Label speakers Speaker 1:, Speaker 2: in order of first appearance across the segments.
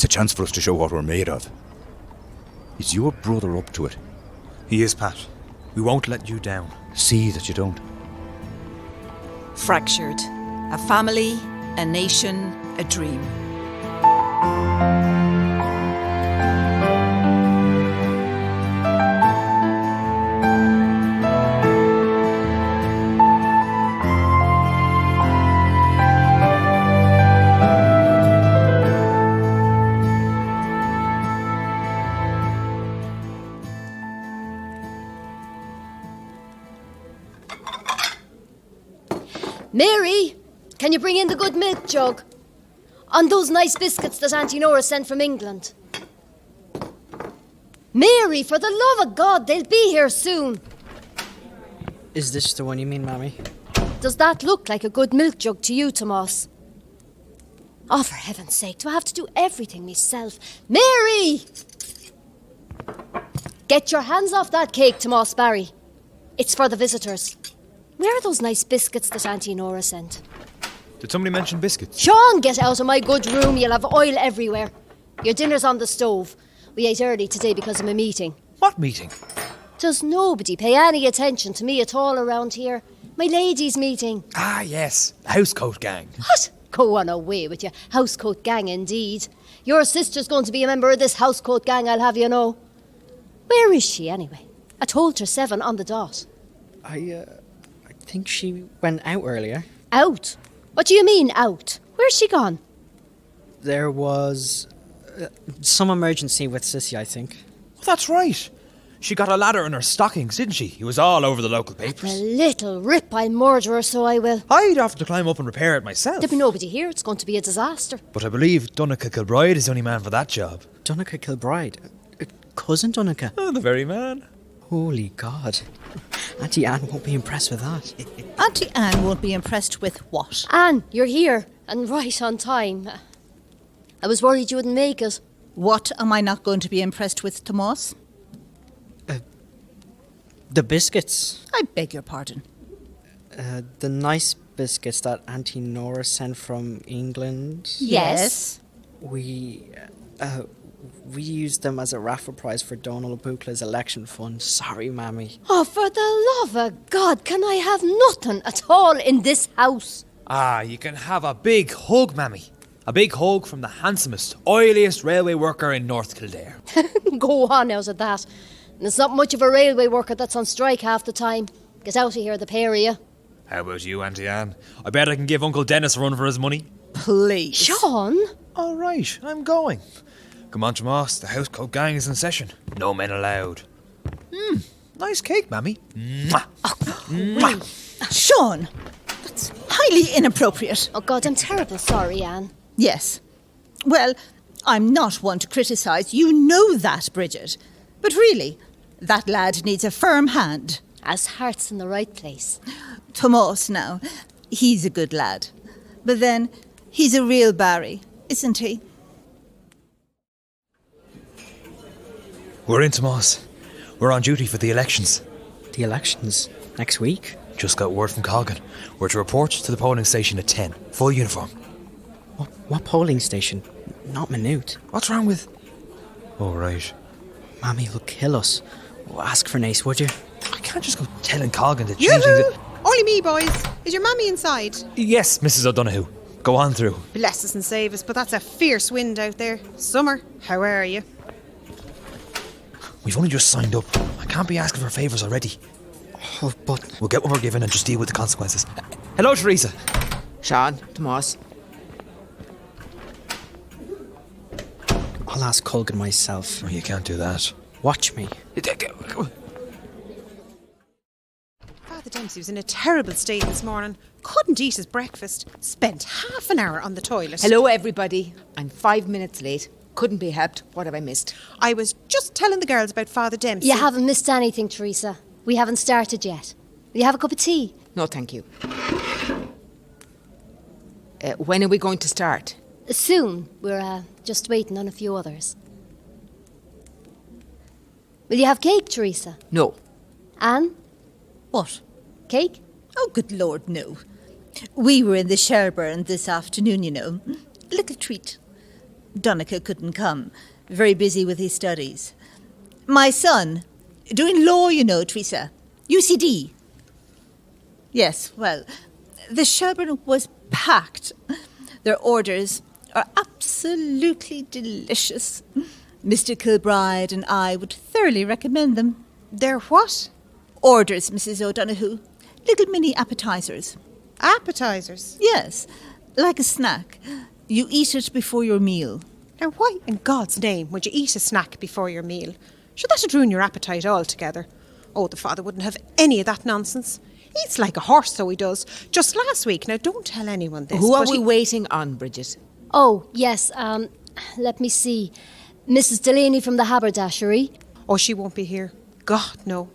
Speaker 1: It's a chance for us to show what we're made of. Is your brother up to it?
Speaker 2: He is, Pat. We won't let you down.
Speaker 1: See that you don't.
Speaker 3: Fractured. A family, a nation, a dream.
Speaker 4: Mary, can you bring in the good milk jug? On those nice biscuits that Auntie Nora sent from England. Mary, for the love of God, they'll be here soon.
Speaker 5: Is this the one you mean, Mammy?
Speaker 4: Does that look like a good milk jug to you, Tomas? Oh, for heaven's sake, do I have to do everything myself? Mary! Get your hands off that cake, Tomas Barry. It's for the visitors. Where are those nice biscuits that Auntie Nora sent?
Speaker 2: Did somebody mention biscuits?
Speaker 4: Sean, get out of my good room. You'll have oil everywhere. Your dinner's on the stove. We ate early today because of a meeting.
Speaker 2: What meeting?
Speaker 4: Does nobody pay any attention to me at all around here? My ladies' meeting.
Speaker 2: Ah, yes. Housecoat gang.
Speaker 4: What? Go on away with you. Housecoat gang, indeed. Your sister's going to be a member of this housecoat gang, I'll have you know. Where is she, anyway? I told her 7 on the dot.
Speaker 5: I think she went out earlier.
Speaker 4: Out? What do you mean, out? Where's she gone?
Speaker 5: There was some emergency with Sissy, I think.
Speaker 2: Well, that's right. She got a ladder in her stockings, didn't she? It was all over the local papers.
Speaker 4: A little rip, I'll murder her, so I will.
Speaker 2: I'd offer to climb up and repair it myself.
Speaker 4: There'll be nobody here. It's going to be a disaster.
Speaker 2: But I believe Donncha Kilbride is the only man for that job.
Speaker 5: Donncha Kilbride? Cousin Donncha?
Speaker 2: Oh, the very man.
Speaker 5: Holy God. Auntie Anne won't be impressed with that.
Speaker 3: Auntie Anne won't be impressed with what?
Speaker 4: Anne, you're here, and right on time. I was worried you wouldn't make it.
Speaker 3: What am I not going to be impressed with, Tomas?
Speaker 5: The biscuits.
Speaker 3: I beg your pardon.
Speaker 5: The nice biscuits that Auntie Nora sent from England.
Speaker 3: Yes.
Speaker 5: We used them as a raffle prize for Donald Bukla's election fund. Sorry, Mammy.
Speaker 4: Oh, for the love of God, can I have nothing at all in this house?
Speaker 2: Ah, you can have a big hug, Mammy. A big hug from the handsomest, oiliest railway worker in North Kildare.
Speaker 4: Go on out of that. And it's not much of a railway worker that's on strike half the time. Get out of here, the pair of you.
Speaker 2: How about you, Auntie Anne? I bet I can give Uncle Dennis a run for his money.
Speaker 3: Please.
Speaker 4: Sean?
Speaker 2: All right, I'm going. Come on, Tomas, the housecoat gang is in session. No men allowed. Nice cake, Mammy. Mwah. Mwah.
Speaker 3: Sean, that's highly inappropriate.
Speaker 4: Oh, God, I'm terribly sorry, Anne.
Speaker 3: Yes. Well, I'm not one to criticise. You know that, Brigid. But really, that lad needs a firm hand.
Speaker 4: As heart's in the right place.
Speaker 3: Tomas now, he's a good lad. But then, he's a real Barry, isn't he?
Speaker 2: We're in, Tomas. We're on duty for the elections.
Speaker 5: The elections? Next week?
Speaker 2: Just got word from Colgan. We're to report to the polling station at 10. Full uniform.
Speaker 5: What polling station? Not minute.
Speaker 2: What's wrong with... Oh, right.
Speaker 5: Mammy will kill us. Ask for Nace, would you?
Speaker 2: I can't just go telling Colgan to change things...
Speaker 6: Only me, boys. Is your mammy inside?
Speaker 2: Yes, Mrs. O'Donoghue. Go on through.
Speaker 6: Bless us and save us, but that's a fierce wind out there. Summer, how are you?
Speaker 2: We've only just signed up. I can't be asking for favours already.
Speaker 5: Oh, but...
Speaker 2: We'll get what we're given and just deal with the consequences. Hello, Teresa.
Speaker 7: Sean, Tomas.
Speaker 5: I'll ask Colgan myself.
Speaker 2: Oh, you can't do that.
Speaker 5: Watch me.
Speaker 6: Father Dempsey was in a terrible state this morning. Couldn't eat his breakfast. Spent half an hour on the toilet.
Speaker 7: Hello, everybody. I'm 5 minutes late. Couldn't be helped. What have I missed?
Speaker 6: I was just telling the girls about Father Dempsey.
Speaker 4: You haven't missed anything, Teresa. We haven't started yet. Will you have a cup of tea?
Speaker 7: No, thank you. When are we going to start?
Speaker 4: Soon. We're just waiting on a few others. Will you have cake, Teresa?
Speaker 7: No.
Speaker 4: Anne?
Speaker 3: What?
Speaker 4: Cake?
Speaker 3: Oh, good Lord, no. We were in the Sherburn this afternoon, you know. A little treat. Donica couldn't come. Very busy with his studies. My son, doing law, you know, Teresa. UCD. Yes, well, the Shelburne was packed. Their orders are absolutely delicious. Mr. Kilbride and I would thoroughly recommend them.
Speaker 6: They're what?
Speaker 3: Orders, Mrs. O'Donoghue. Little mini appetizers.
Speaker 6: Appetizers?
Speaker 3: Yes, like a snack. You eat it before your meal.
Speaker 6: Now, why in God's name would you eat a snack before your meal? Sure, that'd ruin your appetite altogether. Oh, the father wouldn't have any of that nonsense. Eats like a horse, so he does. Just last week, now don't tell anyone this.
Speaker 7: Who are we waiting on, Brigid?
Speaker 4: Oh, yes, let me see. Mrs. Delaney from the haberdashery.
Speaker 6: Oh, she won't be here. God, no.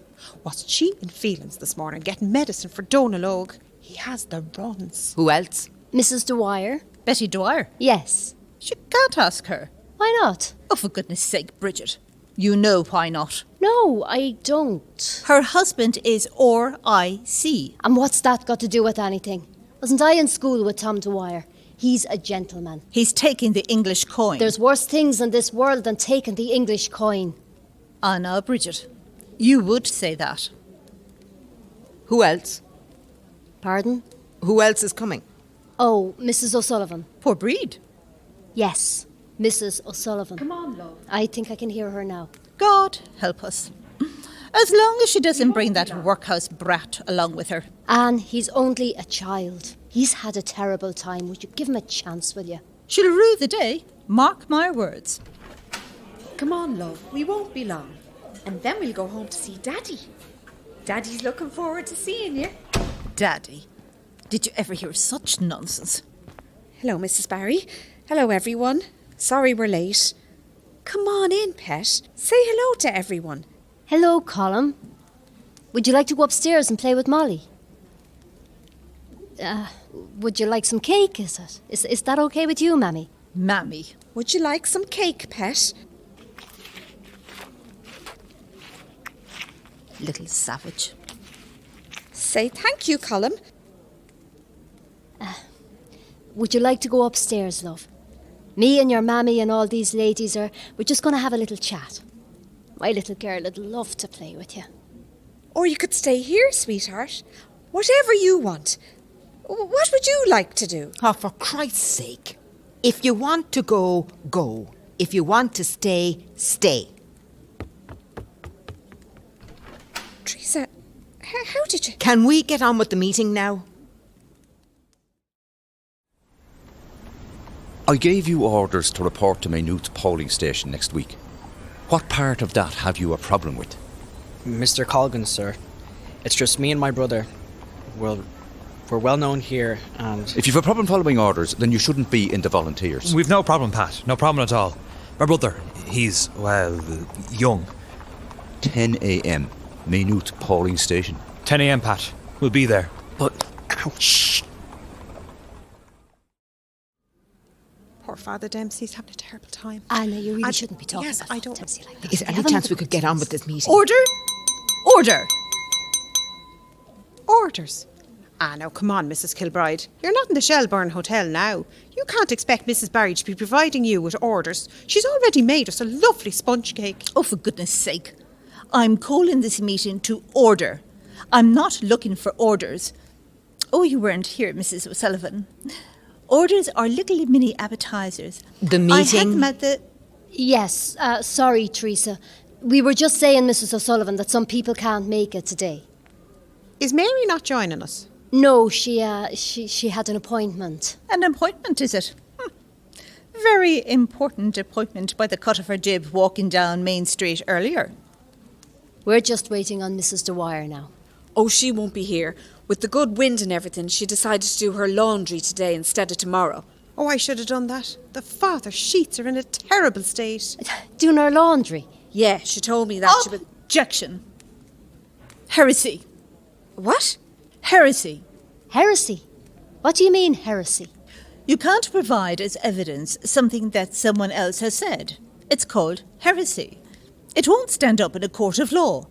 Speaker 6: Wasn't she in feelings this morning, getting medicine for Donal? He has the runs.
Speaker 7: Who else?
Speaker 4: Mrs. Dwyer.
Speaker 3: Betty Dwyer.
Speaker 4: Yes.
Speaker 3: You can't ask her.
Speaker 4: Why not?
Speaker 3: Oh, for goodness sake, Brigid. You know why not.
Speaker 4: No, I don't.
Speaker 3: Her husband is RIC.
Speaker 4: And what's that got to do with anything? Wasn't I in school with Tom Dwyer? He's a gentleman.
Speaker 3: He's taking the English coin.
Speaker 4: There's worse things in this world than taking the English coin.
Speaker 3: Ah, now, Brigid, you would say that.
Speaker 7: Who else?
Speaker 4: Pardon?
Speaker 7: Who else is coming?
Speaker 4: Oh, Mrs. O'Sullivan.
Speaker 3: Poor Brid.
Speaker 4: Yes, Mrs. O'Sullivan.
Speaker 8: Come on, love.
Speaker 4: I think I can hear her now.
Speaker 3: God help us. As long as she doesn't bring that workhouse brat along with her.
Speaker 4: Anne, he's only a child. He's had a terrible time. Would you give him a chance, will you?
Speaker 3: She'll rue the day. Mark my words.
Speaker 8: Come on, love. We won't be long. And then we'll go home to see Daddy. Daddy's looking forward to seeing you.
Speaker 3: Daddy. Did you ever hear such nonsense?
Speaker 8: Hello, Mrs. Barry. Hello, everyone. Sorry we're late. Come on in, pet. Say hello to everyone.
Speaker 4: Hello, Colm. Would you like to go upstairs and play with Molly? Would you like some cake, is it? Is that okay with you, Mammy?
Speaker 3: Mammy.
Speaker 8: Would you like some cake, pet?
Speaker 3: Little savage.
Speaker 8: Say thank you, Colm.
Speaker 4: Would you like to go upstairs, love? Me and your mammy and all these ladies we're just going to have a little chat. My little girl would love to play with you.
Speaker 8: Or you could stay here, sweetheart. Whatever you want. What would you like to do?
Speaker 7: Oh, for Christ's sake. If you want to go, go. If you want to stay, stay.
Speaker 8: Teresa, how did you...
Speaker 7: Can we get on with the meeting now?
Speaker 1: I gave you orders to report to Maynooth polling station next week. What part of that have you a problem with?
Speaker 5: Mr. Colgan, sir. It's just me and my brother. Well, we're well known here, and...
Speaker 1: If you've a problem following orders, then you shouldn't be in the volunteers.
Speaker 2: We've no problem, Pat. No problem at all. My brother, he's, well, young.
Speaker 1: 10 a.m. Maynooth polling station.
Speaker 2: 10 a.m, Pat. We'll be there.
Speaker 1: But...
Speaker 2: Shh.
Speaker 6: Poor Father Dempsey's having a terrible time.
Speaker 4: Anna, you really shouldn't be talking
Speaker 6: yes,
Speaker 4: about
Speaker 6: I don't.
Speaker 4: Dempsey like that.
Speaker 7: Is there any chance we could get on with this meeting?
Speaker 3: Order? Order!
Speaker 6: Orders. Now, come on, Mrs. Kilbride. You're not in the Shelburne Hotel now. You can't expect Mrs. Barry to be providing you with orders. She's already made us a lovely sponge cake.
Speaker 3: Oh, for goodness sake. I'm calling this meeting to order. I'm not looking for orders. Oh, you weren't here, Mrs. O'Sullivan. Orders are little mini appetizers.
Speaker 7: The
Speaker 3: I had
Speaker 7: meeting?
Speaker 3: them at the...
Speaker 4: Yes, sorry, Teresa. We were just saying, Mrs. O'Sullivan, that some people can't make it today.
Speaker 6: Is Mary not joining us?
Speaker 4: No, she had an appointment.
Speaker 3: An appointment, is it? Very important appointment by the cut of her jib walking down Main Street earlier.
Speaker 4: We're just waiting on Mrs. Dwyer now.
Speaker 9: Oh, she won't be here. With the good wind and everything, she decided to do her laundry today instead of tomorrow.
Speaker 6: Oh, I should have done that. The father's sheets are in a terrible state.
Speaker 4: Doing her laundry.
Speaker 9: Yeah, she told me that.
Speaker 3: Objection. Heresy.
Speaker 9: What?
Speaker 3: Heresy.
Speaker 4: Heresy? What do you mean, heresy?
Speaker 3: You can't provide as evidence something that someone else has said. It's called heresy. It won't stand up in a court of law.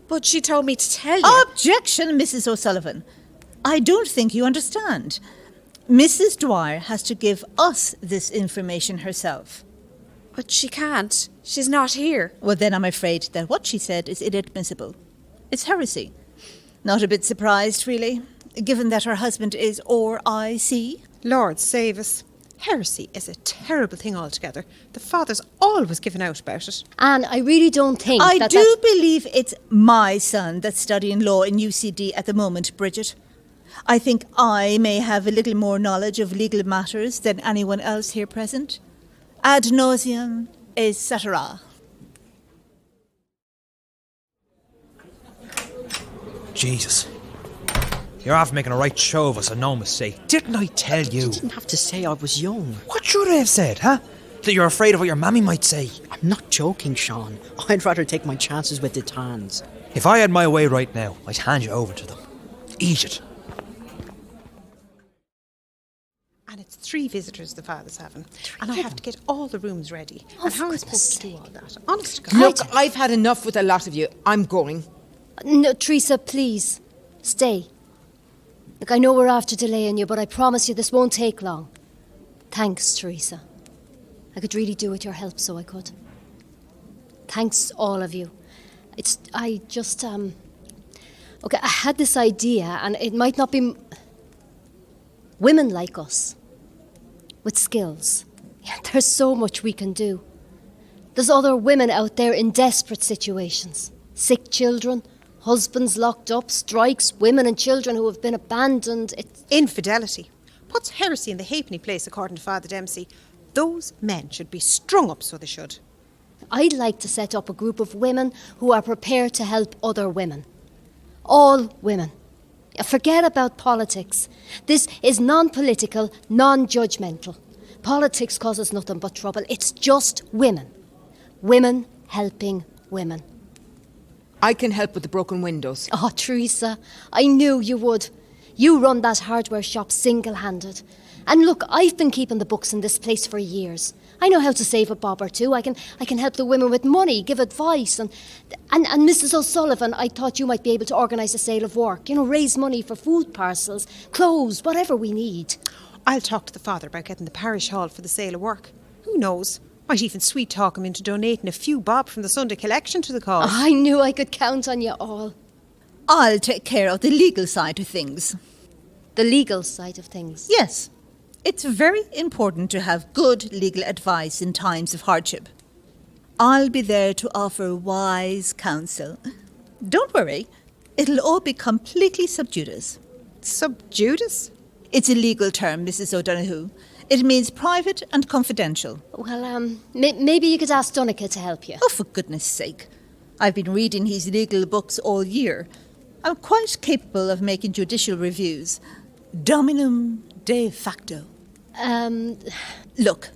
Speaker 9: But she told me to tell you.
Speaker 3: Objection, Mrs. O'Sullivan. I don't think you understand. Mrs. Dwyer has to give us this information herself.
Speaker 9: But she can't. She's not here.
Speaker 3: Well, then I'm afraid that what she said is inadmissible. It's heresy. Not a bit surprised, really, given that her husband is RIC.
Speaker 6: Lord save us. Heresy is a terrible thing altogether. The father's always given out about it.
Speaker 4: And I really don't think
Speaker 3: I
Speaker 4: that...
Speaker 3: do believe it's my son that's studying law in UCD at the moment, Brigid. I think I may have a little more knowledge of legal matters than anyone else here present. Ad nauseam, etc.
Speaker 2: Jesus. You're after making a right show of us, and no mistake. Didn't I tell you?
Speaker 5: You didn't have to say I was young.
Speaker 2: What should I have said, huh? That you're afraid of what your mammy might say.
Speaker 5: I'm not joking, Sean. I'd rather take my chances with the Tans.
Speaker 2: If I had my way right now, I'd hand you over to them. Eat it.
Speaker 6: And it's 3 visitors the father's having. And I have to get all the rooms ready. And how am I supposed to do all that? Honest to God.
Speaker 7: Look, I've had enough with a lot of you. I'm going.
Speaker 4: No, Teresa, please, stay. Look, I know we're after delaying you, but I promise you this won't take long. Thanks, Teresa. I could really do with your help, so I could. Thanks, all of you. Okay, I had this idea, and it might not be... Women like us, with skills. Yeah, there's so much we can do. There's other women out there in desperate situations. Sick children, husbands locked up, strikes, women and children who have been abandoned. It's
Speaker 6: Infidelity. What's heresy in the halfpenny place, according to Father Dempsey? Those men should be strung up, so they should.
Speaker 4: I'd like to set up a group of women who are prepared to help other women. All women. Forget about politics. This is non-political, non-judgmental. Politics causes nothing but trouble. It's just women. Women helping women.
Speaker 7: I can help with the broken windows.
Speaker 4: Oh, Teresa, I knew you would. You run that hardware shop single-handed. And look, I've been keeping the books in this place for years. I know how to save a bob or two. I can help the women with money, give advice. And Mrs. O'Sullivan, I thought you might be able to organise a sale of work. You know, raise money for food parcels, clothes, whatever we need.
Speaker 6: I'll talk to the father about getting the parish hall for the sale of work. Who knows? Might even sweet talk him into donating a few bob from the Sunday collection to the cause.
Speaker 4: I knew I could count on you all.
Speaker 3: I'll take care of the legal side of things.
Speaker 4: The legal side of things?
Speaker 3: Yes. It's very important to have good legal advice in times of hardship. I'll be there to offer wise counsel. Don't worry, it'll all be completely sub judice.
Speaker 6: Sub judice?
Speaker 3: It's a legal term, Mrs. O'Donoghue. It means private and confidential.
Speaker 4: Well, maybe you could ask Donica to help you.
Speaker 3: Oh, for goodness sake. I've been reading his legal books all year. I'm quite capable of making judicial reviews. Dominum de facto. Look,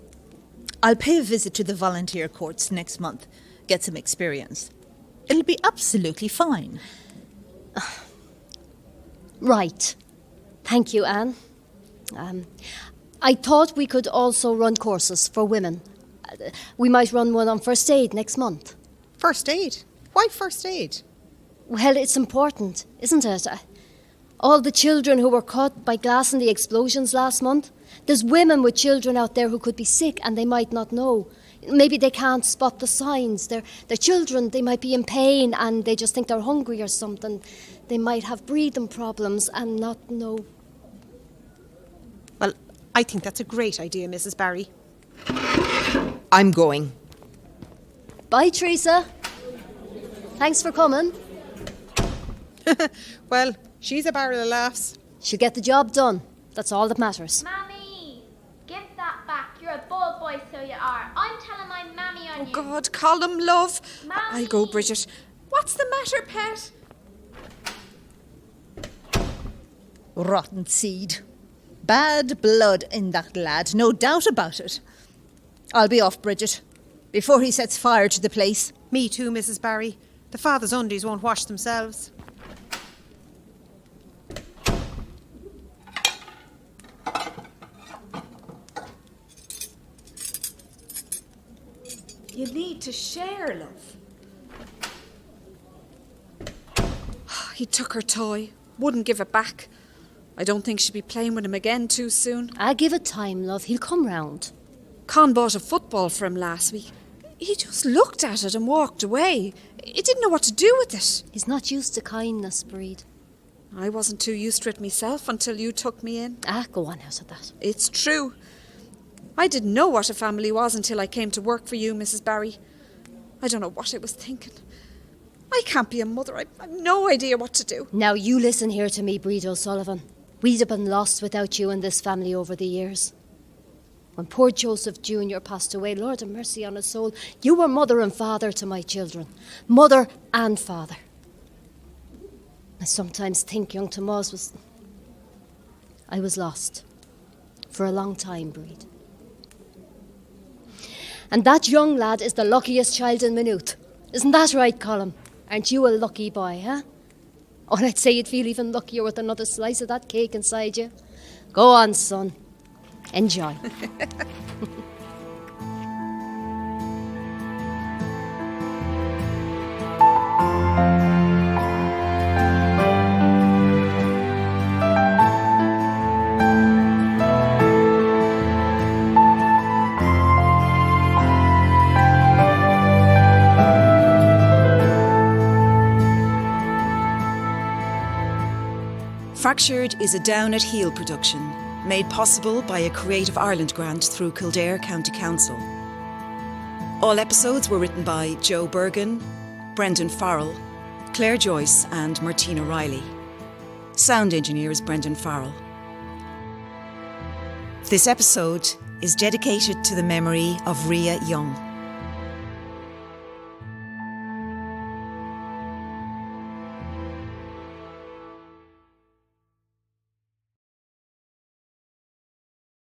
Speaker 3: I'll pay a visit to the volunteer courts next month. Get some experience. It'll be absolutely fine.
Speaker 4: Right. Thank you, Anne. I thought we could also run courses for women. We might run one on first aid next month.
Speaker 6: First aid? Why first aid?
Speaker 4: Well, it's important, isn't it? All the children who were caught by glass in the explosions last month. There's women with children out there who could be sick and they might not know. Maybe they can't spot the signs. Their children, they might be in pain and they just think they're hungry or something. They might have breathing problems and not know.
Speaker 6: Well, I think that's a great idea, Mrs. Barry.
Speaker 7: I'm going.
Speaker 4: Bye, Teresa. Thanks for coming.
Speaker 6: Well, she's a barrel of laughs.
Speaker 4: She'll get the job done. That's all that matters.
Speaker 10: Mammy, give that back. You're a bold boy, so you are. I'm telling my mammy on
Speaker 9: Oh,
Speaker 10: you.
Speaker 9: God, Colm, love.
Speaker 10: Mammy.
Speaker 9: I'll go, Brigid. What's the matter, pet?
Speaker 3: Rotten seed. Bad blood in that lad, no doubt about it. I'll be off, Brigid, before he sets fire to the place.
Speaker 6: Me too, Mrs. Barry. The father's undies won't wash themselves.
Speaker 9: You need to share, love. He took her toy. Wouldn't give it back. I don't think she'll be playing with him again too soon.
Speaker 4: Give it time, love. He'll come round.
Speaker 9: Con bought a football for him last week. He just looked at it and walked away. He didn't know what to do with it.
Speaker 4: He's not used to kindness, Brid.
Speaker 9: I wasn't too used to it myself until you took me in.
Speaker 4: Go on out of that.
Speaker 9: It's true. I didn't know what a family was until I came to work for you, Mrs. Barry. I don't know what I was thinking. I can't be a mother. I've no idea what to do.
Speaker 4: Now you listen here to me, Brid O'Sullivan. We'd have been lost without you and this family over the years. When poor Joseph Jr. passed away, Lord have mercy on his soul, you were mother and father to my children. Mother and father. I sometimes think young Tomas was... I was lost. For a long time, Brid. And that young lad is the luckiest child in Maynooth. Isn't that right, Colm? Aren't you a lucky boy, huh? Oh, and I'd say you'd feel even luckier with another slice of that cake inside you. Go on, son. Enjoy.
Speaker 11: Fractured is a Down at Heel production, made possible by a Creative Ireland grant through Kildare County Council. All episodes were written by Joe Bergen, Brendan Farrell, Claire Joyce and Martina Riley. Sound engineer is Brendan Farrell. This episode is dedicated to the memory of Ria Young.